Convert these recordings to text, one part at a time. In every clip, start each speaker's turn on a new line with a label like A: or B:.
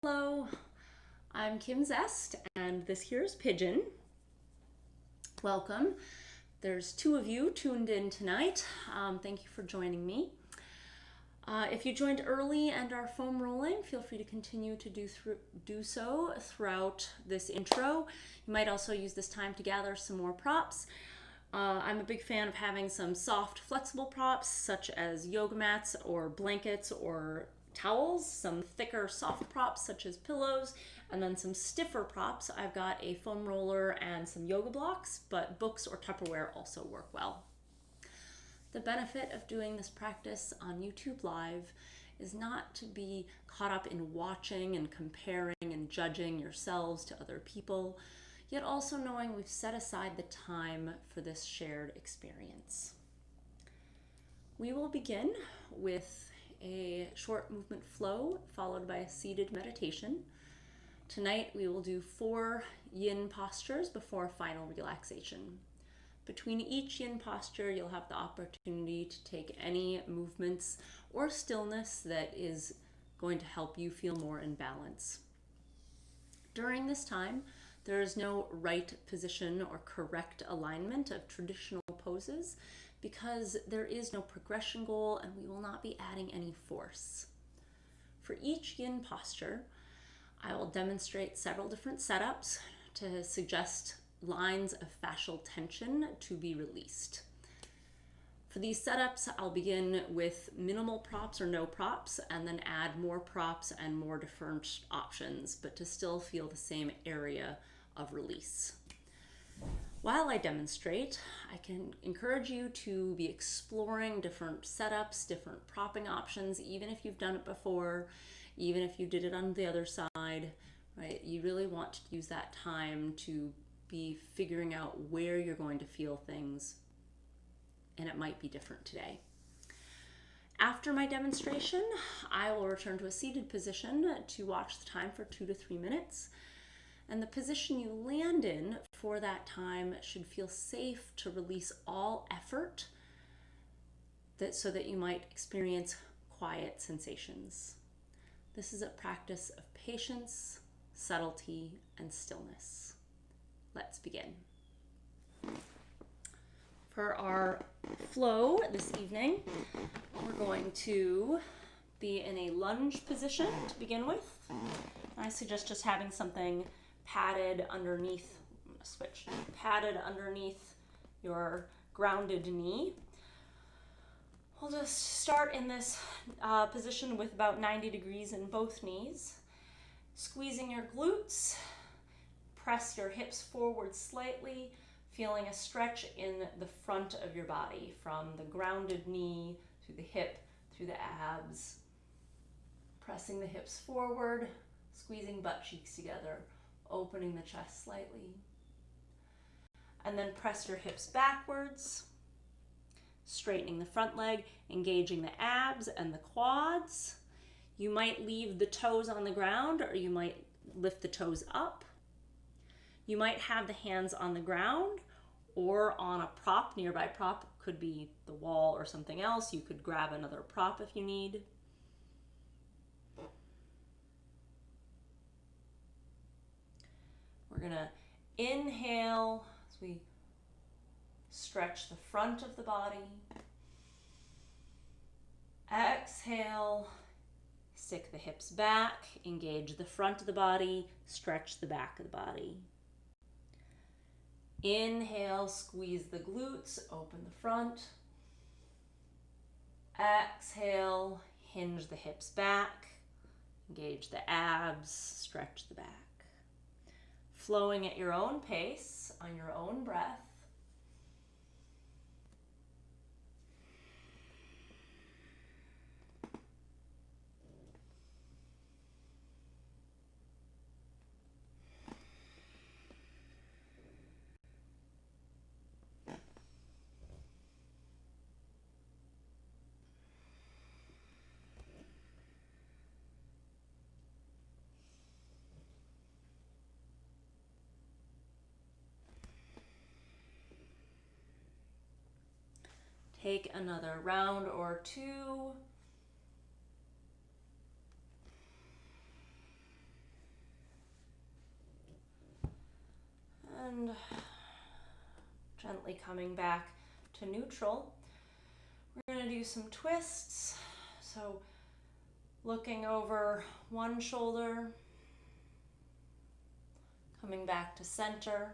A: Hello, I'm Kym Zest, and this here is Pigeon. Welcome. There's two of you tuned in tonight. Thank you for joining me. If you joined early and are foam rolling, feel free to continue to do so throughout this intro. You might also use this time to gather some more props. I'm a big fan of having some soft, flexible props, such as yoga mats or blankets or towels, some thicker, soft props, such as pillows, and then some stiffer props. I've got a foam roller and some yoga blocks, but books or Tupperware also work well. The benefit of doing this practice on YouTube Live is not to be caught up in watching and comparing and judging yourselves to other people, yet also knowing we've set aside the time for this shared experience. We will begin with a short movement flow followed by a seated meditation. Tonight we will do 4 yin postures before final relaxation. Between each yin posture, you'll have the opportunity to take any movements or stillness that is going to help you feel more in balance. During this time, there is no right position or correct alignment of traditional poses because there is no progression goal and we will not be adding any force. For each yin posture, I will demonstrate several different setups to suggest lines of fascial tension to be released. For these setups, I'll begin with minimal props or no props and then add more props and more different options, but to still feel the same area of release. While I demonstrate, I can encourage you to be exploring different setups, different propping options, even if you've done it before, even if you did it on the other side, right? You really want to use that time to be figuring out where you're going to feel things, and it might be different today. After my demonstration, I will return to a seated position to watch the time for 2 to 3 minutes. And the position you land in for that time should feel safe to release all effort so that you might experience quiet sensations. This is a practice of patience, subtlety, and stillness. Let's begin. For our flow this evening, we're going to be in a lunge position to begin with. I suggest just having something padded underneath your grounded knee. We'll just start in this position with about 90 degrees in both knees. Squeezing your glutes, press your hips forward slightly, feeling a stretch in the front of your body from the grounded knee to the hip, through the abs. Pressing the hips forward, squeezing butt cheeks together, opening the chest slightly. And then press your hips backwards, straightening the front leg, engaging the abs and the quads. You might leave the toes on the ground or you might lift the toes up. You might have the hands on the ground or on a prop. Nearby prop could be the wall or something else. You could grab another prop if you need. We're gonna inhale as we stretch the front of the body. Exhale, stick the hips back, engage the front of the body, stretch the back of the body. Inhale, squeeze the glutes, open the front. Exhale, hinge the hips back, engage the abs, stretch the back. Flowing at your own pace, on your own breath. Take another round or two. And gently coming back to neutral. We're going to do some twists. So looking over one shoulder, coming back to center,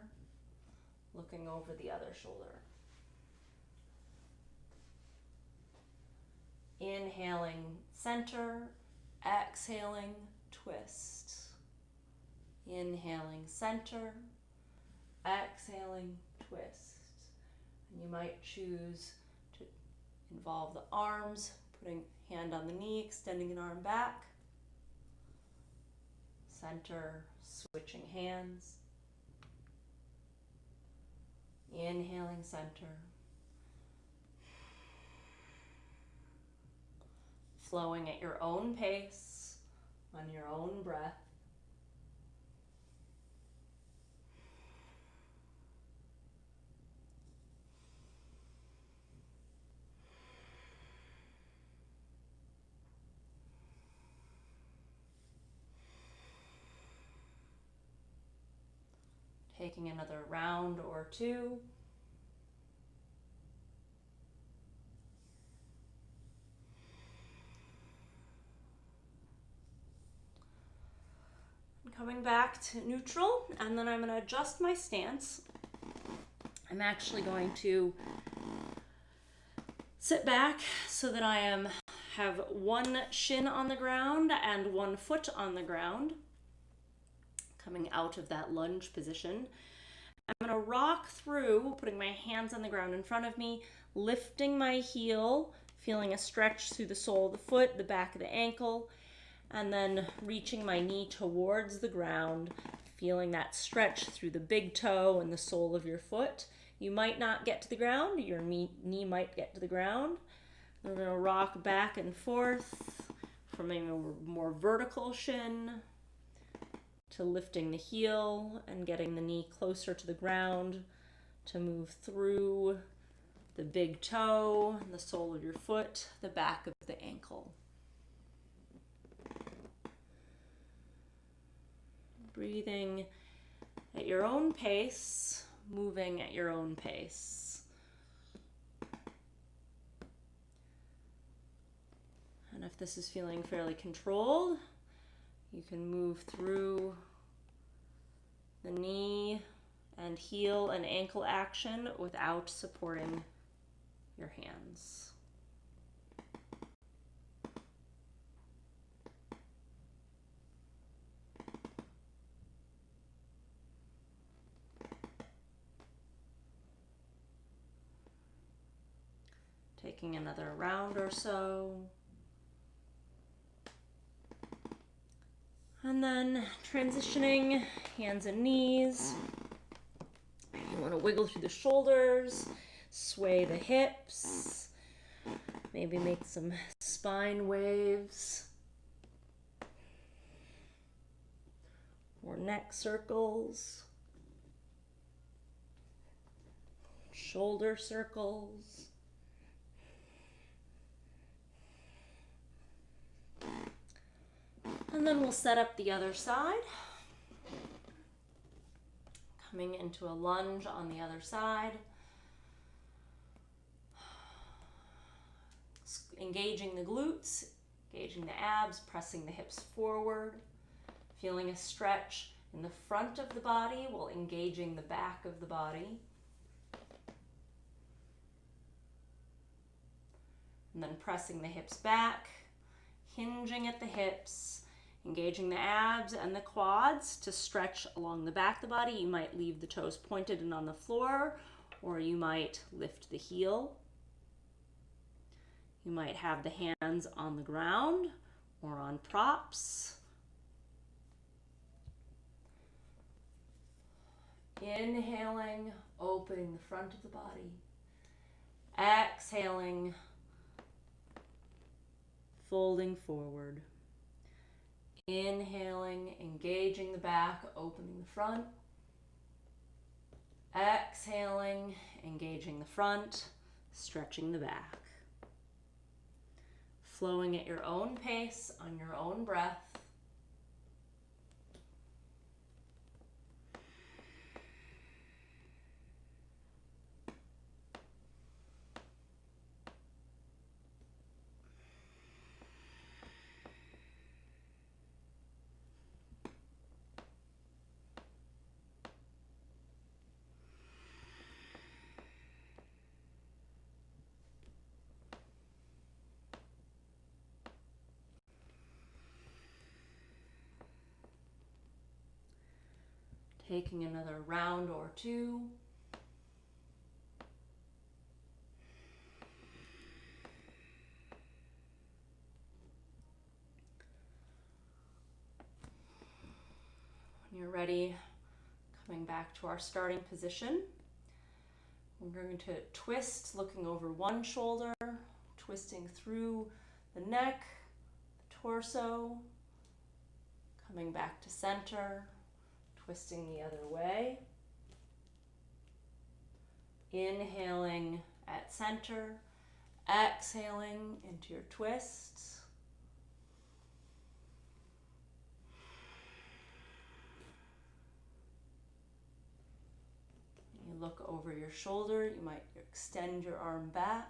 A: looking over the other shoulder. Inhaling center, exhaling twist. Inhaling center, exhaling twist. And you might choose to involve the arms, putting hand on the knee, extending an arm back. Center, switching hands. Inhaling center. Flowing at your own pace, on your own breath. Taking another round or two. Coming back to neutral, and then I'm going to adjust my stance. I'm actually going to sit back so that I have one shin on the ground and one foot on the ground, coming out of that lunge position. I'm going to rock through, putting my hands on the ground in front of me, lifting my heel, feeling a stretch through the sole of the foot, the back of the ankle, and then reaching my knee towards the ground, feeling that stretch through the big toe and the sole of your foot. You might not get to the ground, your knee might get to the ground. We're going to rock back and forth from a more vertical shin to lifting the heel and getting the knee closer to the ground to move through the big toe, the sole of your foot, the back of the ankle. Breathing at your own pace, moving at your own pace. And if this is feeling fairly controlled, you can move through the knee and heel and ankle action without supporting your hands. Taking another round or so. And then transitioning hands and knees. You want to wiggle through the shoulders, sway the hips, maybe make some spine waves or neck circles, shoulder circles. And then we'll set up the other side. Coming into a lunge on the other side. Engaging the glutes, engaging the abs, pressing the hips forward. Feeling a stretch in the front of the body while engaging the back of the body. And then pressing the hips back, hinging at the hips. Engaging the abs and the quads to stretch along the back of the body. You might leave the toes pointed and on the floor, or you might lift the heel. You might have the hands on the ground or on props. Inhaling, opening the front of the body. Exhaling, folding forward. Inhaling, engaging the back, opening the front. Exhaling, engaging the front, stretching the back. Flowing at your own pace, on your own breath. Taking another round or two. When you're ready, coming back to our starting position, we're going to twist, looking over one shoulder, twisting through the neck, the torso, coming back to center, twisting the other way. Inhaling at center, exhaling into your twists. You look over your shoulder, you might extend your arm back.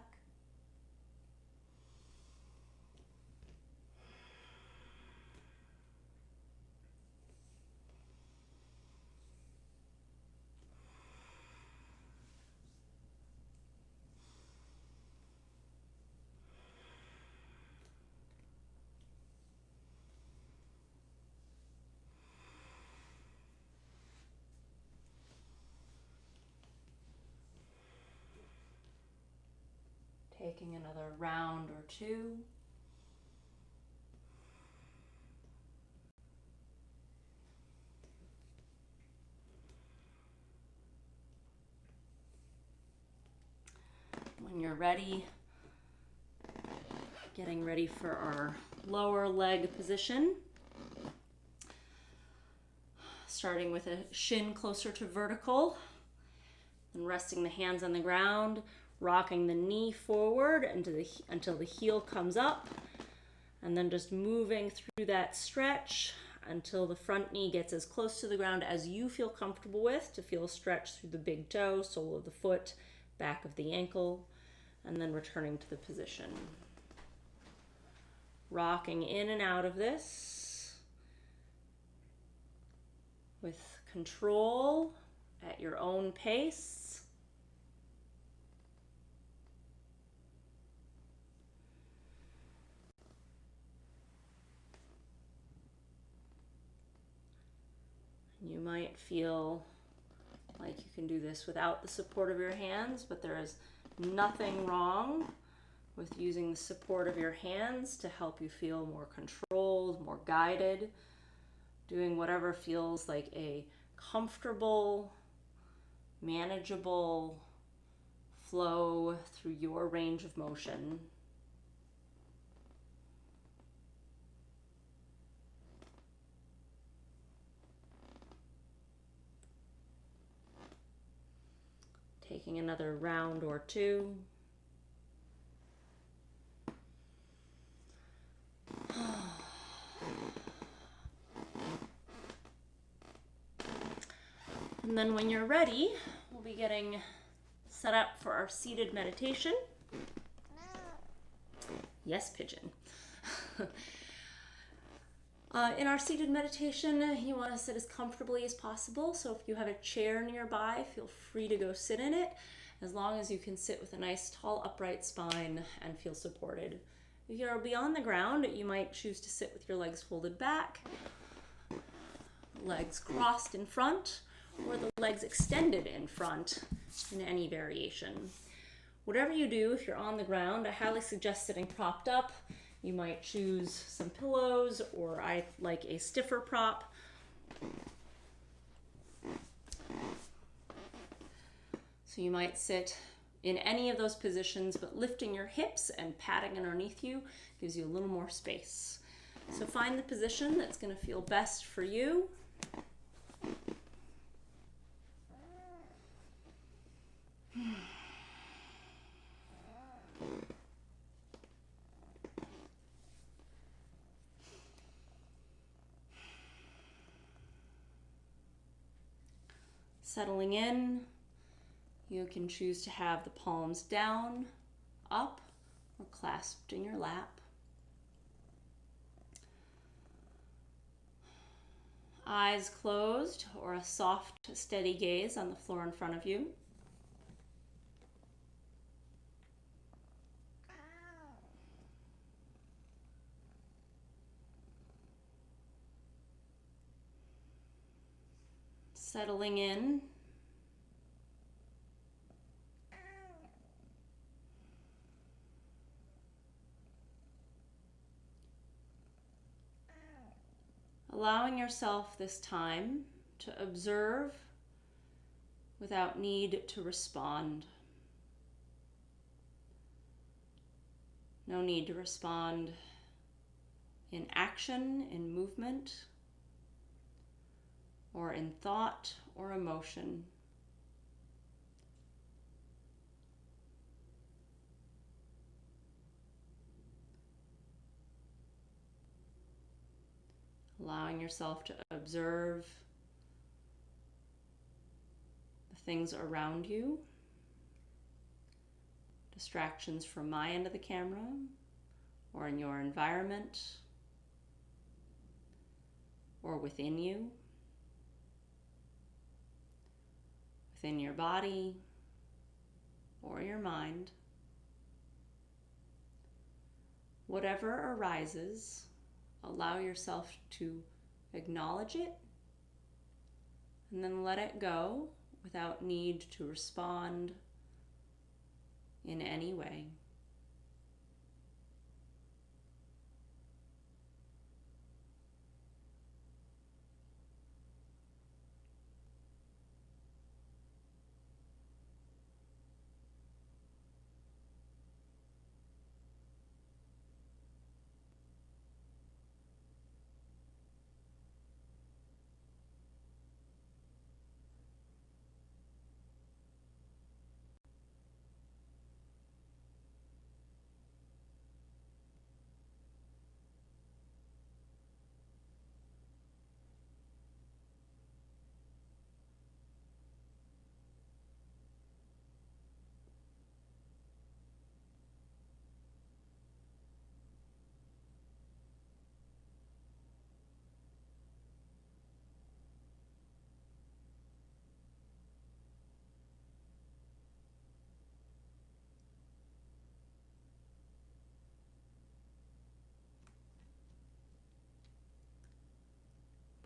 A: Taking another round or two. When you're ready, getting ready for our lower leg position. Starting with a shin closer to vertical, and resting the hands on the ground, rocking the knee forward until the heel comes up, and then just moving through that stretch until the front knee gets as close to the ground as you feel comfortable with, to feel a stretch through the big toe, sole of the foot, back of the ankle, and then returning to the position. Rocking in and out of this with control at your own pace. You might feel like you can do this without the support of your hands, but there is nothing wrong with using the support of your hands to help you feel more controlled, more guided, doing whatever feels like a comfortable, manageable flow through your range of motion. Taking another round or two. And then when you're ready, we'll be getting set up for our seated meditation. Yes, pigeon. In our seated meditation, you want to sit as comfortably as possible. So if you have a chair nearby, feel free to go sit in it, as long as you can sit with a nice tall upright spine and feel supported. If you're beyond the ground, you might choose to sit with your legs folded back, legs crossed in front, or the legs extended in front in any variation. Whatever you do, if you're on the ground, I highly suggest sitting propped up. You might choose some pillows, or I like a stiffer prop. So you might sit in any of those positions, but lifting your hips and patting underneath you gives you a little more space. So find the position that's going to feel best for you. Settling in, you can choose to have the palms down, up, or clasped in your lap. Eyes closed, or a soft, steady gaze on the floor in front of you. Settling in. Allowing yourself this time to observe without need to respond. No need to respond in action, in movement, or in thought or emotion. Allowing yourself to observe the things around you, distractions from my end of the camera or in your environment or within you, within your body or your mind. Whatever arises, allow yourself to acknowledge it and then let it go without need to respond in any way.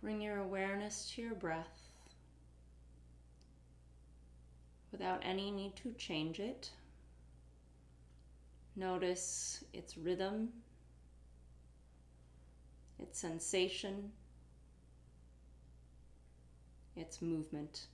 A: Bring your awareness to your breath without any need to change it. Notice its rhythm, its sensation, its movement.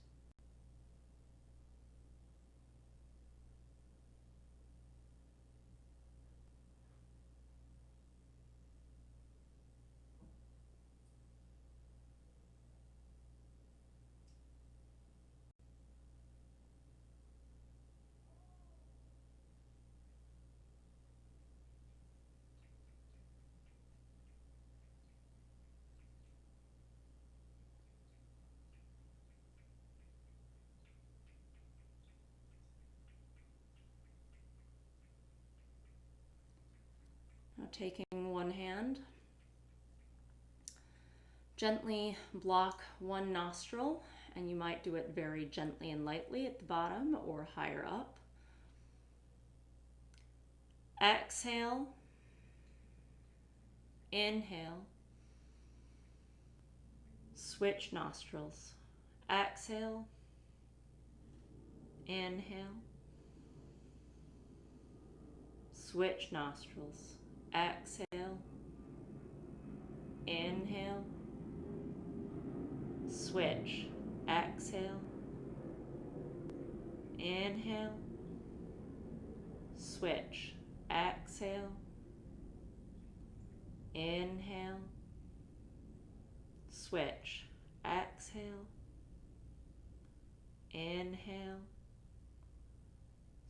A: Now taking one hand, gently block one nostril, and you might do it very gently and lightly at the bottom or higher up. Exhale, inhale, switch nostrils. Exhale, inhale, switch nostrils. Exhale, inhale, switch. Exhale, inhale, switch. Exhale, inhale, switch. Exhale, inhale,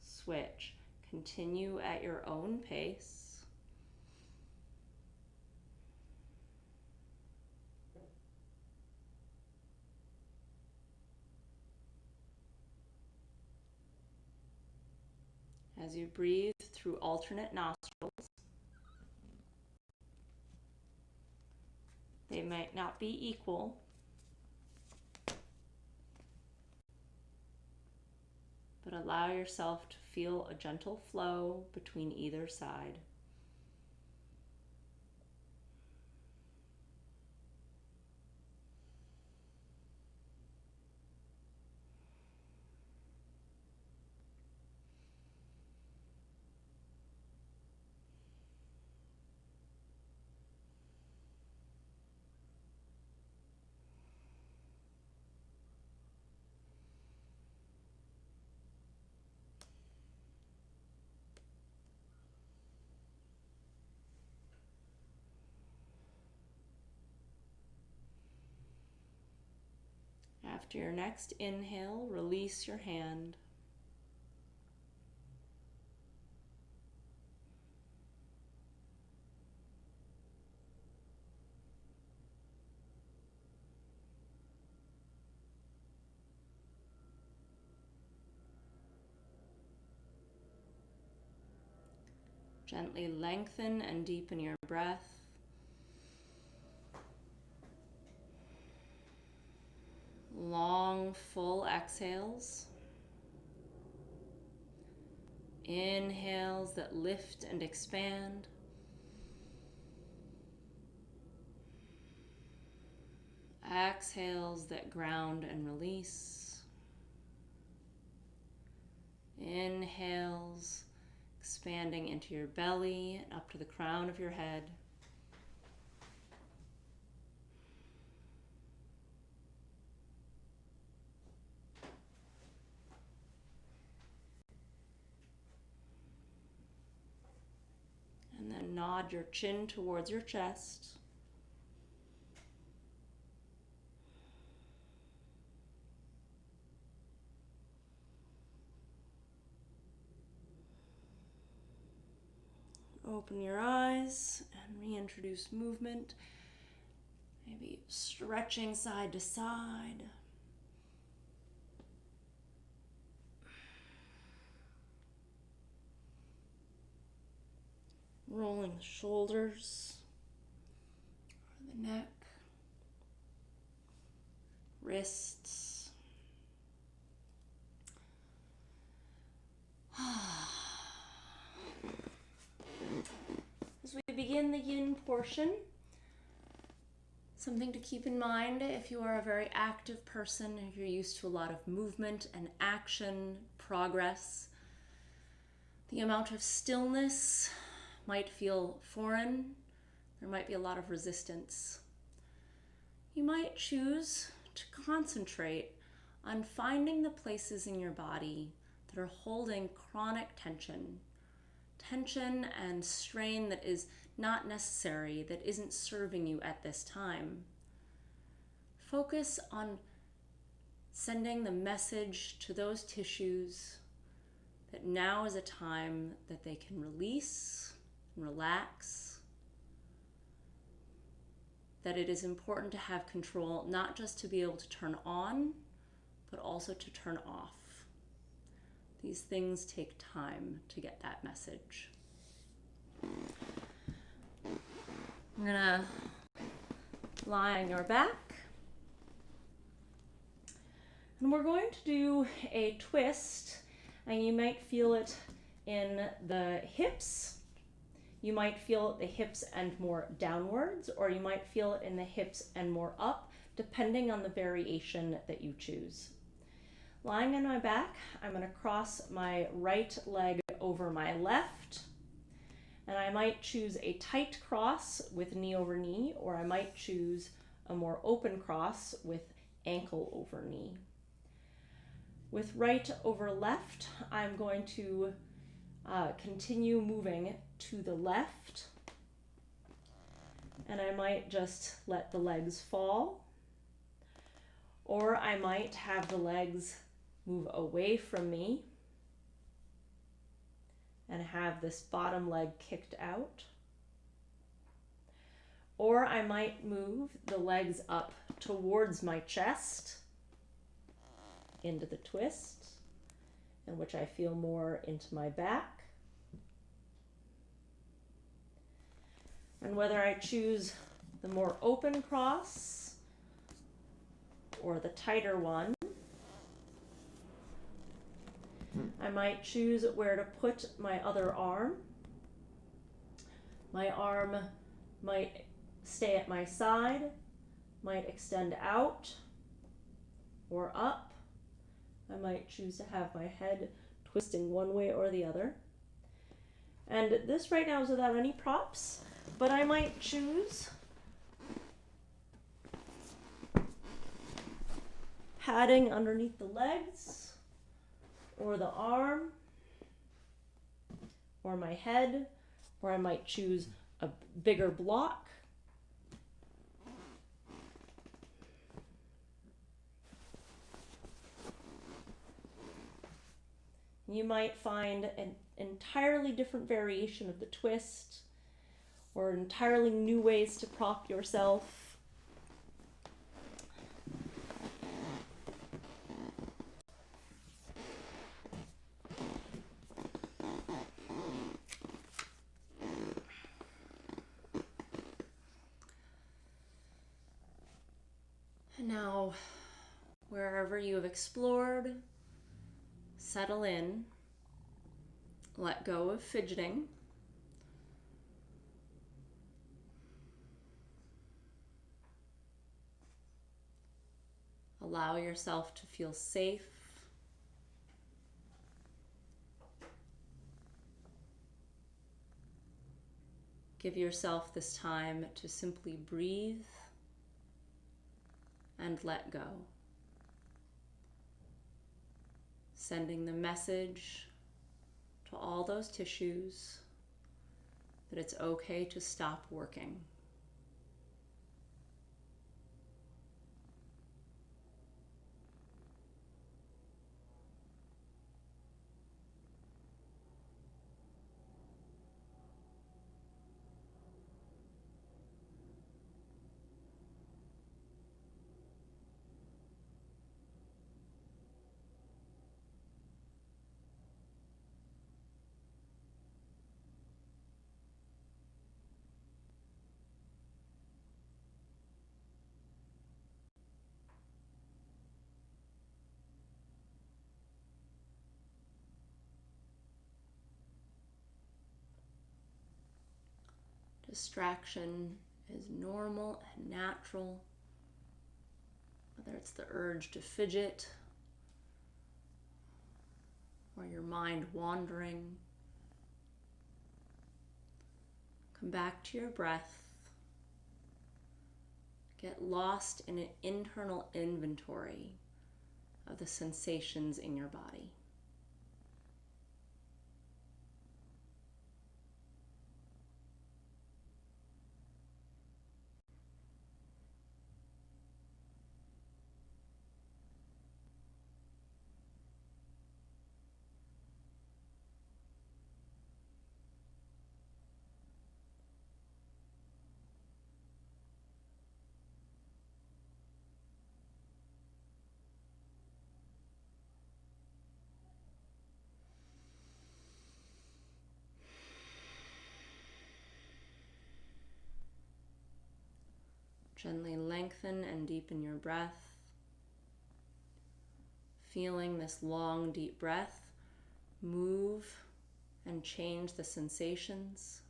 A: switch. Continue at your own pace. As you breathe through alternate nostrils, they might not be equal, but allow yourself to feel a gentle flow between either side. After your next inhale, release your hand. Gently lengthen and deepen your breath. Long, full exhales. Inhales that lift and expand. Exhales that ground and release. Inhales, expanding into your belly and up to the crown of your head. And then nod your chin towards your chest. Open your eyes and reintroduce movement. Maybe stretching side to side. Rolling the shoulders, or the neck, wrists. As we begin the yin portion, something to keep in mind if you are a very active person, if you're used to a lot of movement and action, progress, the amount of stillness might feel foreign. There might be a lot of resistance. You might choose to concentrate on finding the places in your body that are holding chronic tension and strain that is not necessary, that isn't serving you at this time. Focus on sending the message to those tissues that now is a time that they can release, relax, that it is important to have control, not just to be able to turn on, but also to turn off. These things take time to get that message. I'm gonna lie on your back, and we're going to do a twist, and you might feel it in the hips. You might feel it the hips and more downwards, or you might feel it in the hips and more up, depending on the variation that you choose. Lying on my back, I'm going to cross my right leg over my left, and I might choose a tight cross with knee over knee, or I might choose a more open cross with ankle over knee. With right over left, I'm going to continue moving to the left, and I might just let the legs fall, or I might have the legs move away from me and have this bottom leg kicked out, or I might move the legs up towards my chest into the twist, in which I feel more into my back. And whether I choose the more open cross or the tighter one, I might choose where to put my other arm. My arm might stay at my side, might extend out or up. I might choose to have my head twisting one way or the other. And this right now is without any props, but I might choose padding underneath the legs or the arm or my head, or I might choose a bigger block. You might find an entirely different variation of the twist or entirely new ways to prop yourself. Now, wherever you have explored, settle in, let go of fidgeting. Allow yourself to feel safe. Give yourself this time to simply breathe and let go. Sending the message to all those tissues that it's okay to stop working. Distraction is normal and natural, whether it's the urge to fidget or your mind wandering. Come back to your breath. Get lost in an internal inventory of the sensations in your body. Gently lengthen and deepen your breath, feeling this long, deep breath move and change the sensations.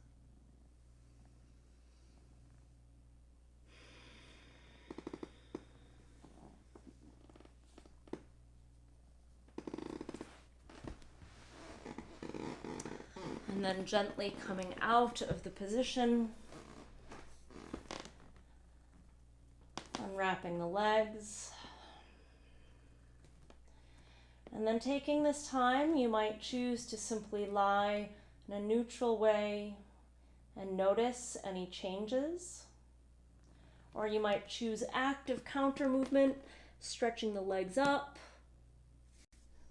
A: And then gently coming out of the position, unwrapping the legs. And then taking this time, you might choose to simply lie in a neutral way and notice any changes. Or you might choose active counter movement, stretching the legs up,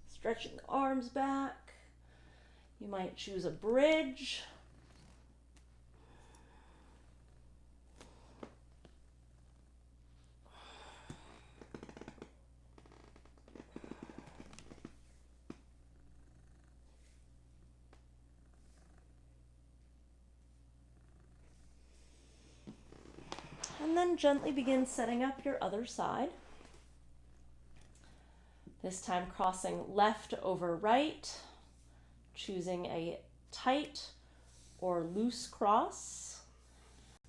A: stretching the arms back. You might choose a bridge. And then gently begin setting up your other side. This time crossing left over right, choosing a tight or loose cross,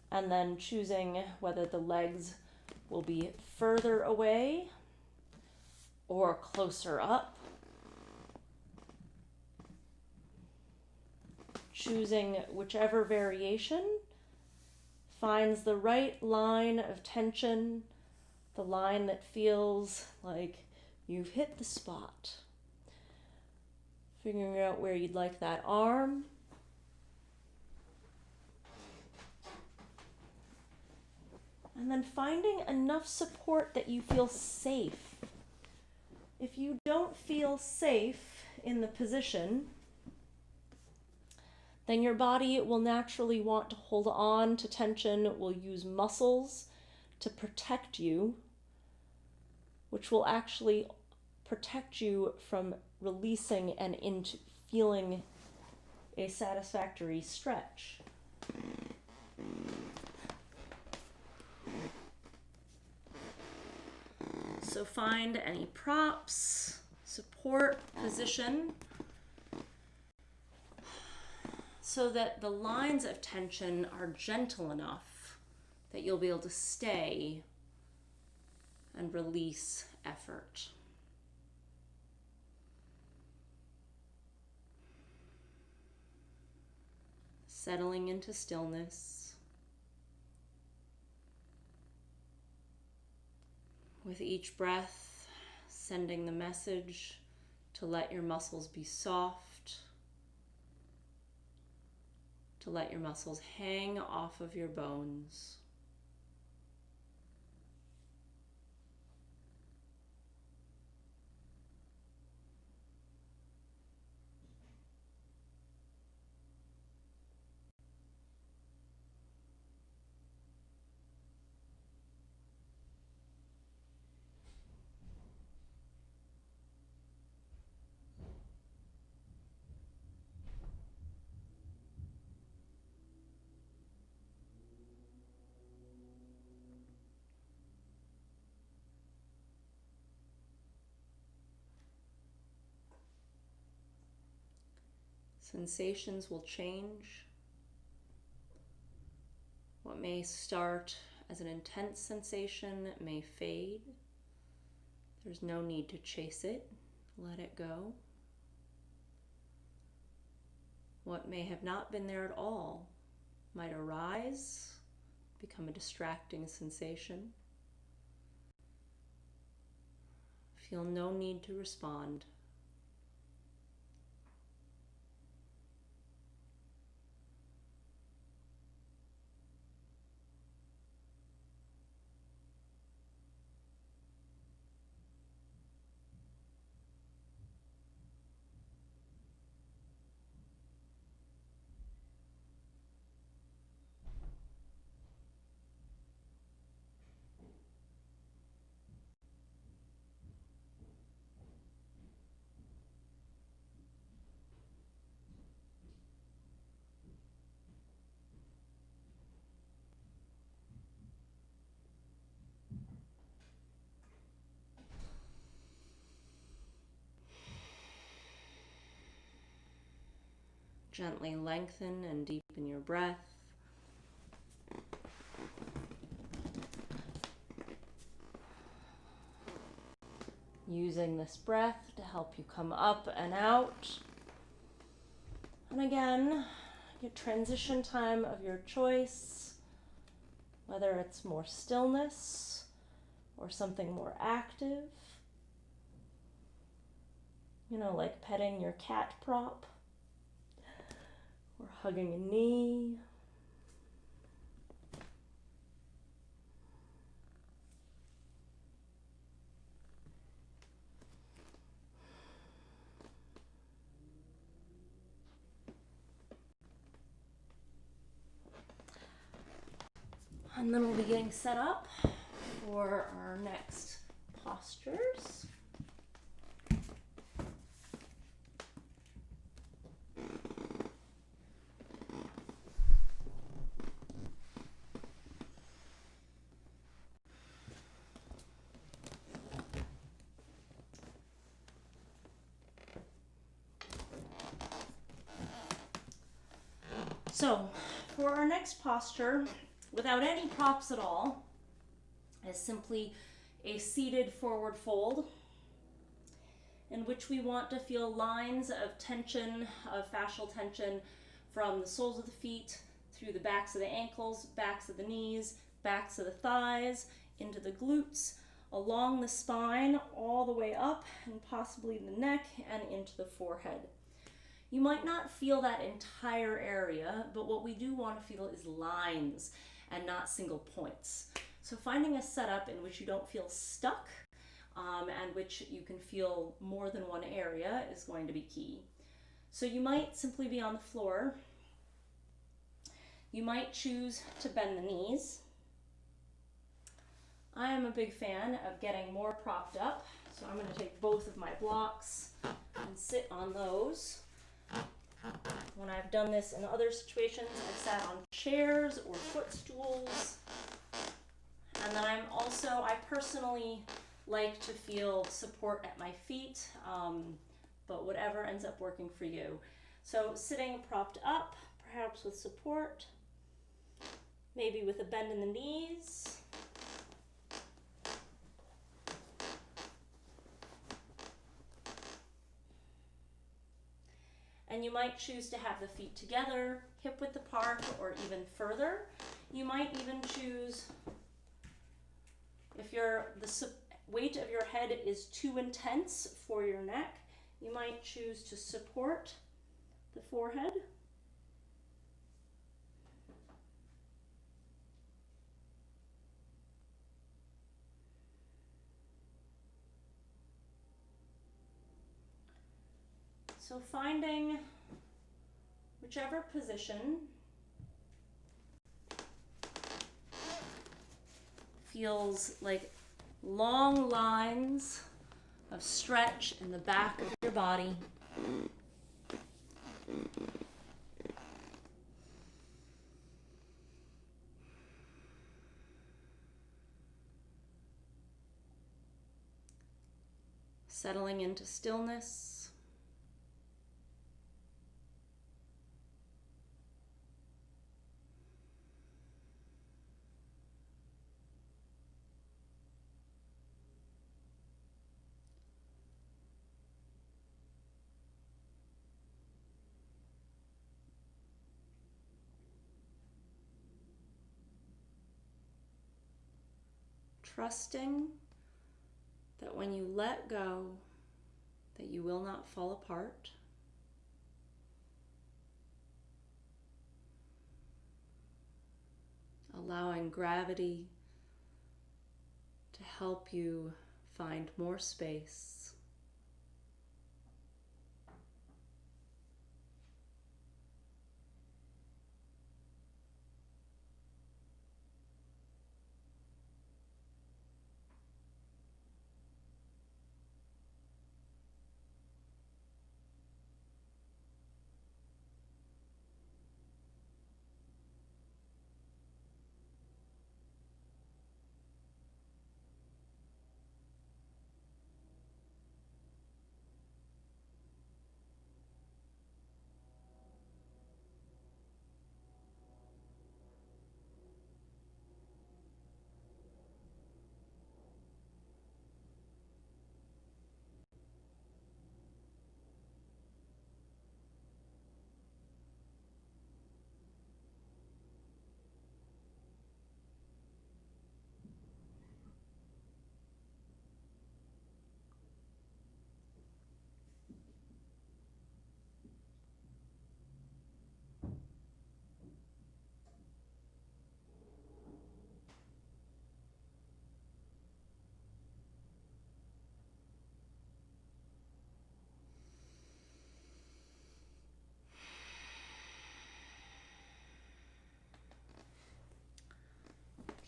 A: and then choosing whether the legs will be further away or closer up. Choosing whichever variation finds the right line of tension, the line that feels like you've hit the spot. Figuring out where you'd like that arm. And then finding enough support that you feel safe. If you don't feel safe in the position, then your body will naturally want to hold on to tension, will use muscles to protect you, which will actually protect you from releasing and into feeling a satisfactory stretch. So find any props, support, position, so that the lines of tension are gentle enough that you'll be able to stay and release effort. Settling into stillness. With each breath, sending the message to let your muscles be soft, to let your muscles hang off of your bones. Sensations will change. What may start as an intense sensation may fade. There's no need to chase it. Let it go. What may have not been there at all might arise, become a distracting sensation. Feel no need to respond. Gently lengthen and deepen your breath. Using this breath to help you come up and out. And again, your transition time of your choice, whether it's more stillness or something more active. You know, like petting your cat prop. Or hugging a knee. And then we'll be getting set up for our next postures. So, for our next posture, without any props at all, is simply a seated forward fold in which we want to feel lines of tension, of fascial tension from the soles of the feet, through the backs of the ankles, backs of the knees, backs of the thighs, into the glutes, along the spine, all the way up, and possibly the neck, and into the forehead. You might not feel that entire area, but what we do want to feel is lines and not single points. So finding a setup in which you don't feel stuck and which you can feel more than one area is going to be key. So you might simply be on the floor. You might choose to bend the knees. I am a big fan of getting more propped up, so I'm going to take both of my blocks and sit on those. When I've done this in other situations, I've sat on chairs or footstools. And then I personally like to feel support at my feet, but whatever ends up working for you. So sitting propped up, perhaps with support, maybe with a bend in the knees. And you might choose to have the feet together, hip width apart, or even further. You might even choose, if the weight of your head is too intense for your neck, you might choose to support the forehead. So finding whichever position feels like long lines of stretch in the back of your body. Settling into stillness. Trusting that when you let go, that you will not fall apart. Allowing gravity to help you find more space.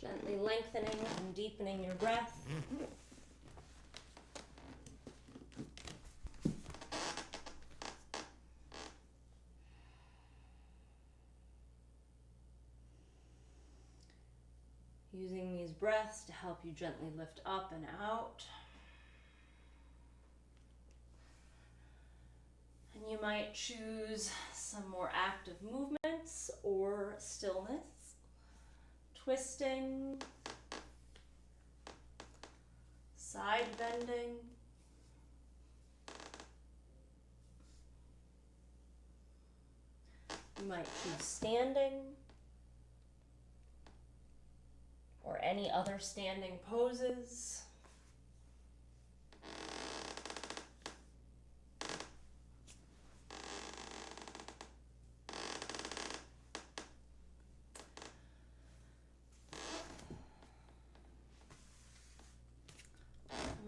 A: Gently lengthening and deepening your breath. Using these breaths to help you gently lift up and out. And you might choose some more active movements or stillness. Twisting, side bending, you might choose standing or any other standing poses.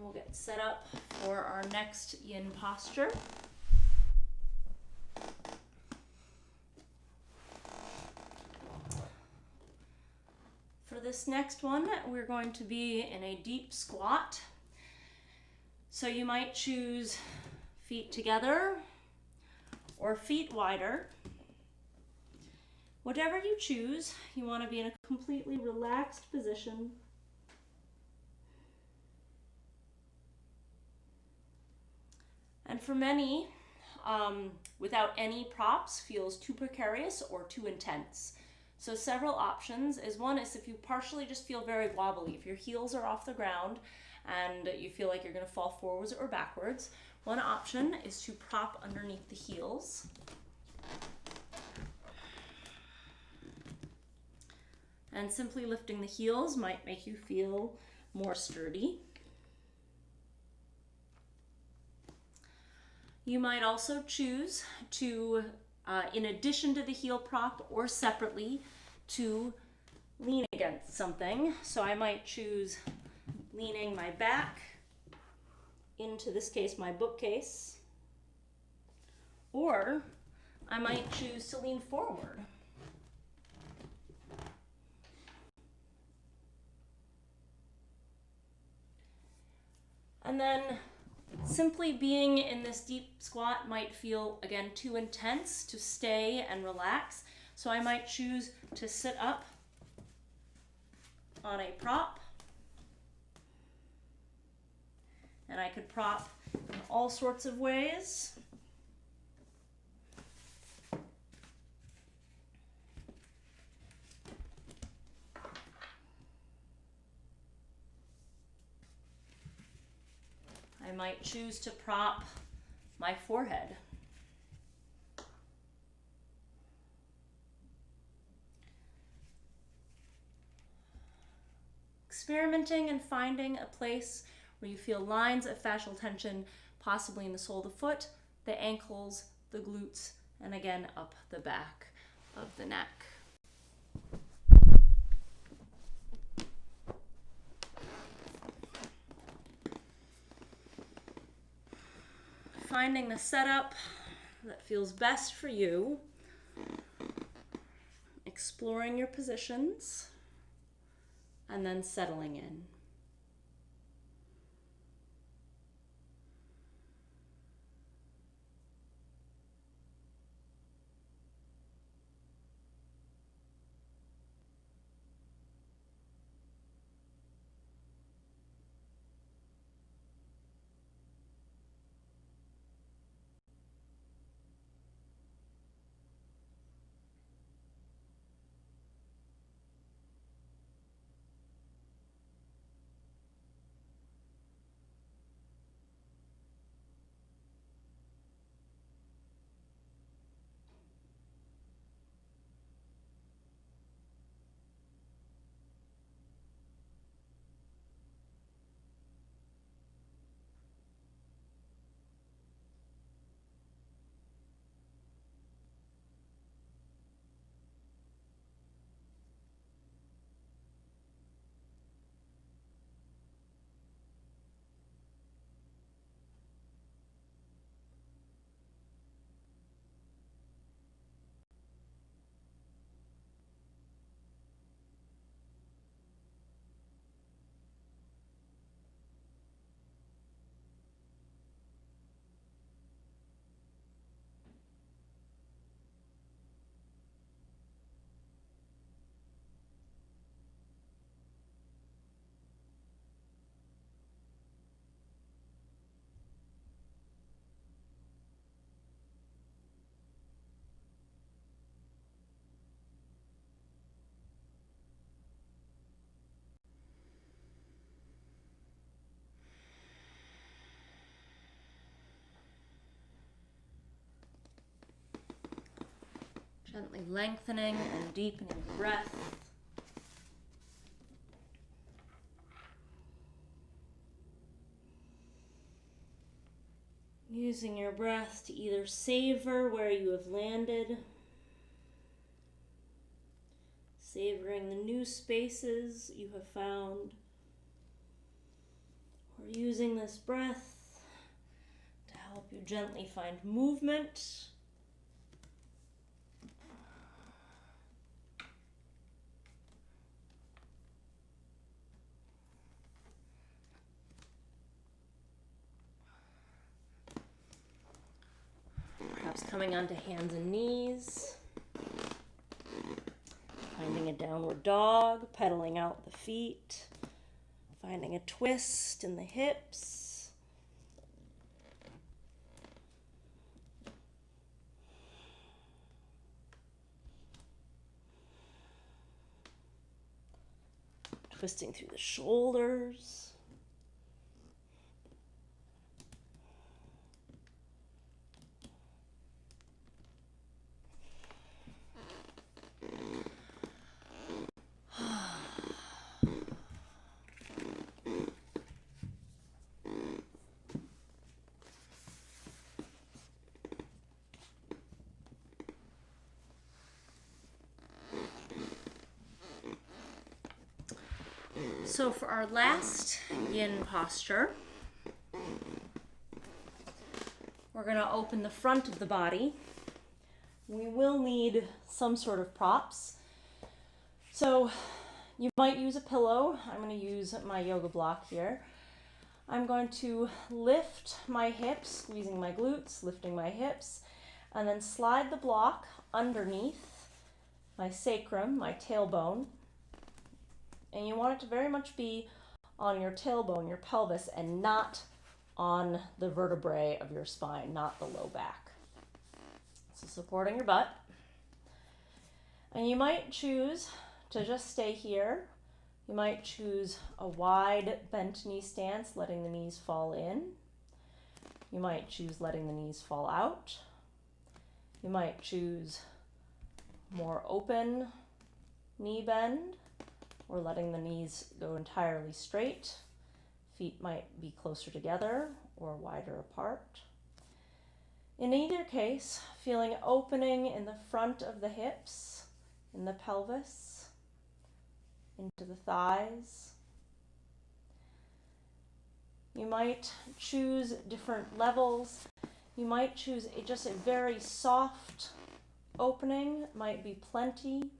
A: We'll get get set up for our next yin posture. For this next one, we're going to be in a deep squat. So you might choose feet together or feet wider. Whatever you choose, you want to be in a completely relaxed position. And for many, without any props feels too precarious or too intense. So several options is one is if you partially just feel very wobbly, if your heels are off the ground and you feel like you're going to fall forwards or backwards, one option is to prop underneath the heels. And simply lifting the heels might make you feel more sturdy. You might also choose to, in addition to the heel prop or separately, to lean against something. So I might choose leaning my back into, this case, my bookcase. Or I might choose to lean forward. And then simply being in this deep squat might feel, again, too intense to stay and relax. So I might choose to sit up on a prop. And I could prop in all sorts of ways. I might choose to prop my forehead. Experimenting and finding a place where you feel lines of fascial tension, possibly in the sole of the foot, the ankles, the glutes, and again up the back of the neck. Finding the setup that feels best for you, exploring your positions, and then settling in. Gently lengthening and deepening the breath. Using your breath to either savor where you have landed, savoring the new spaces you have found, or We're using this breath to help you gently find movement. Perhaps coming onto hands and knees. Finding a downward dog, pedaling out the feet. Finding a twist in the hips. Twisting through the shoulders. So for our last yin posture, we're going to open the front of the body. We will need some sort of props. So you might use a pillow. I'm going to use my yoga block here. I'm going to lift my hips, squeezing my glutes, lifting my hips, and then slide the block underneath my sacrum, my tailbone. And you want it to very much be on your tailbone, your pelvis, and not on the vertebrae of your spine, not the low back. So supporting your butt. And you might choose to just stay here. You might choose a wide bent knee stance, letting the knees fall in. You might choose letting the knees fall out. You might choose more open knee bend, or letting the knees go entirely straight. Feet might be closer together or wider apart. In either case, feeling opening in the front of the hips, in the pelvis, into the thighs. You might choose different levels. You might choose just a very soft opening, might be plenty.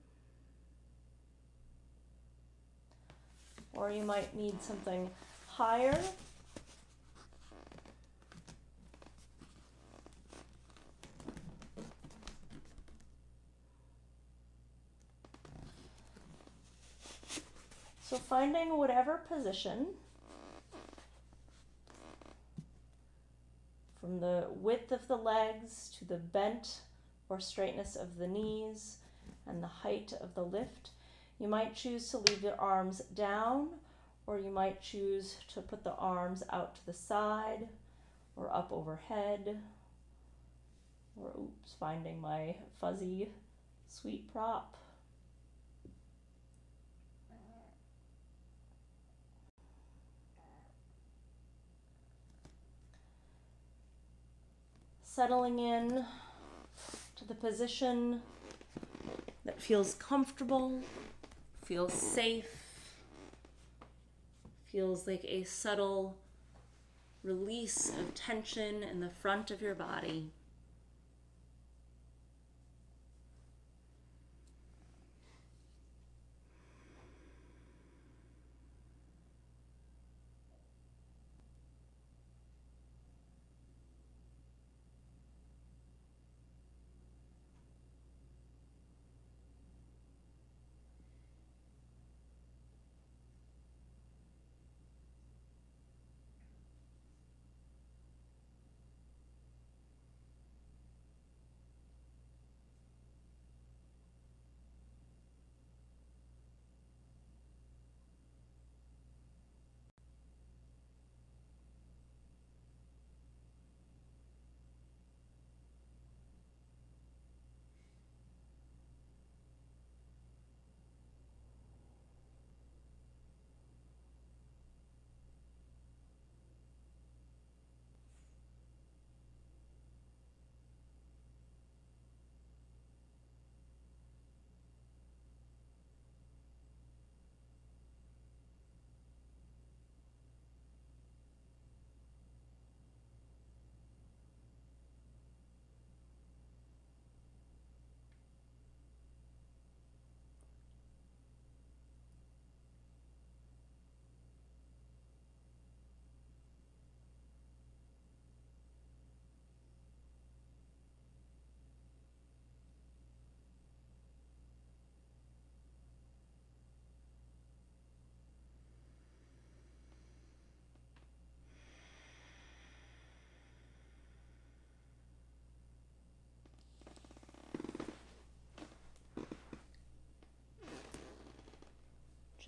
A: Or you might need something higher. So finding whatever position, from the width of the legs to the bent or straightness of the knees and the height of the lift. You might choose to leave your arms down, or you might choose to put the arms out to the side or up overhead, or finding my fuzzy sweet prop. Settling in to the position that feels comfortable, feels safe, feels like a subtle release of tension in the front of your body.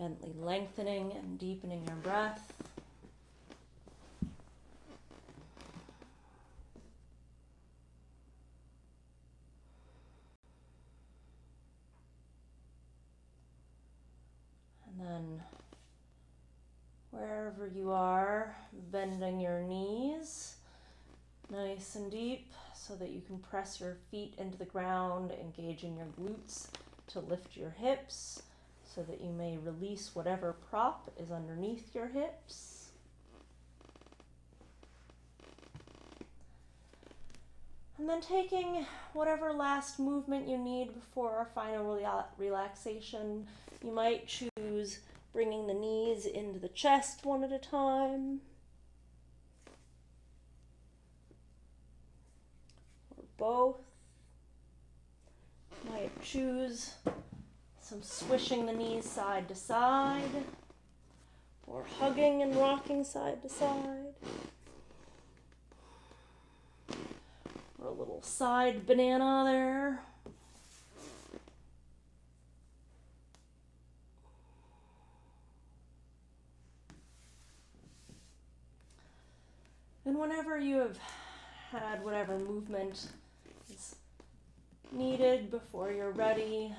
A: Gently lengthening and deepening your breath. And then wherever you are, bending your knees nice and deep so that you can press your feet into the ground, engaging your glutes to lift your hips so that you may release whatever prop is underneath your hips. And then taking whatever last movement you need before our final relaxation, you might choose bringing the knees into the chest one at a time, or both. You might choose some swishing the knees side to side, or hugging and rocking side to side, or a little side banana there. And whenever you have had whatever movement is needed before you're ready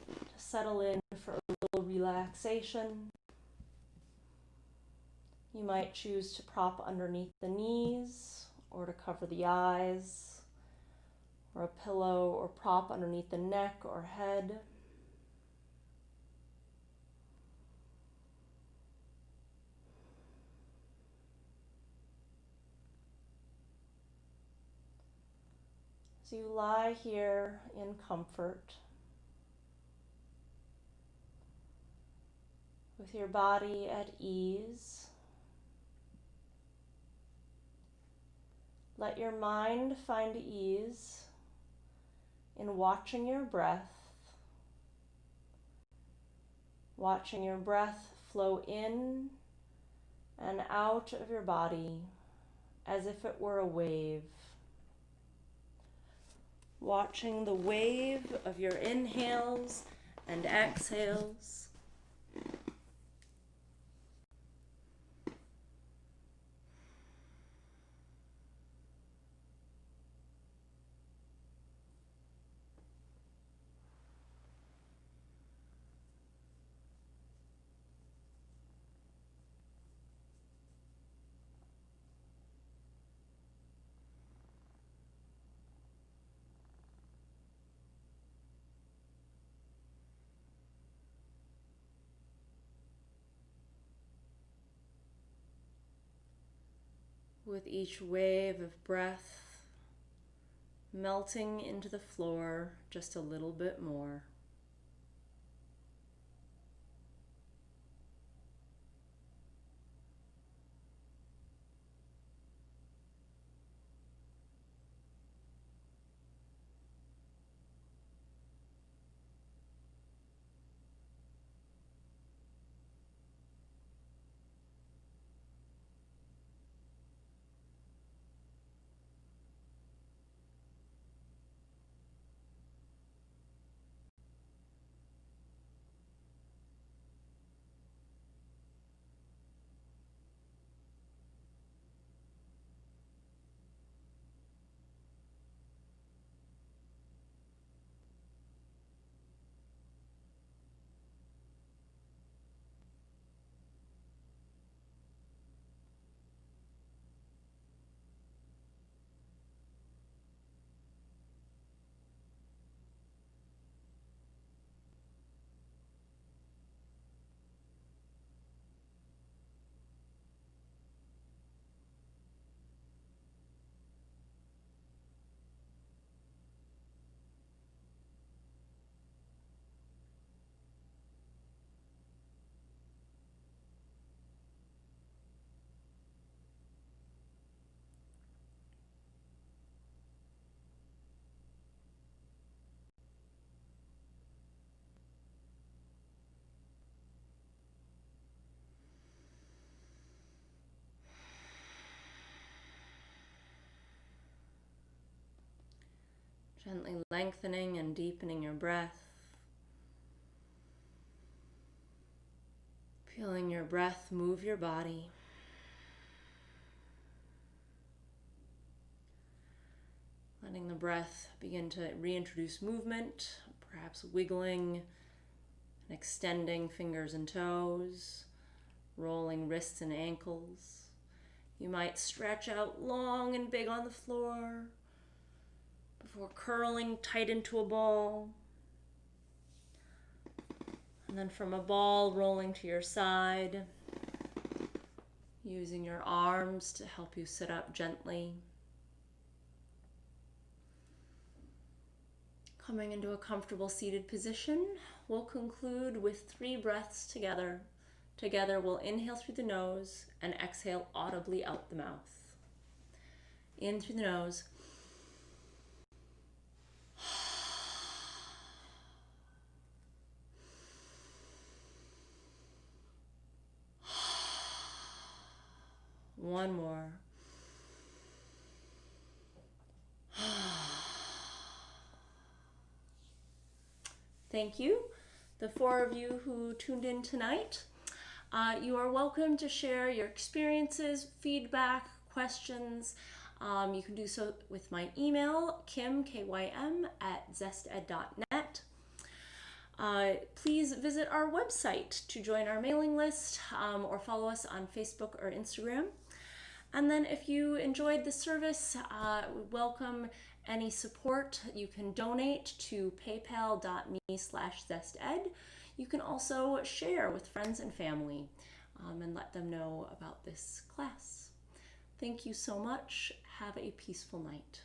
A: to settle in for a little relaxation, you might choose to prop underneath the knees or to cover the eyes, or a pillow or prop underneath the neck or head. So you lie here in comfort, with your body at ease. Let your mind find ease in watching your breath flow in and out of your body as if it were a wave. Watching the wave of your inhales and exhales. With each wave of breath, melting into the floor just a little bit more. Gently lengthening and deepening your breath. Feeling your breath move your body. Letting the breath begin to reintroduce movement, perhaps wiggling and extending fingers and toes, rolling wrists and ankles. You might stretch out long and big on the floor before curling tight into a ball. And then from a ball, rolling to your side, using your arms to help you sit up gently. Coming into a comfortable seated position, we'll conclude with 3 breaths together. Together, we'll inhale through the nose and exhale audibly out the mouth. In through the nose. One more. Thank you. The 4 of you who tuned in tonight, you are welcome to share your experiences, feedback, questions. You can do so with my email, Kym, Kym, @zested.net. Please visit our website to join our mailing list or follow us on Facebook or Instagram. And then if you enjoyed the service, we welcome any support. You can donate to paypal.me/zested. You can also share with friends and family and let them know about this class. Thank you so much. Have a peaceful night.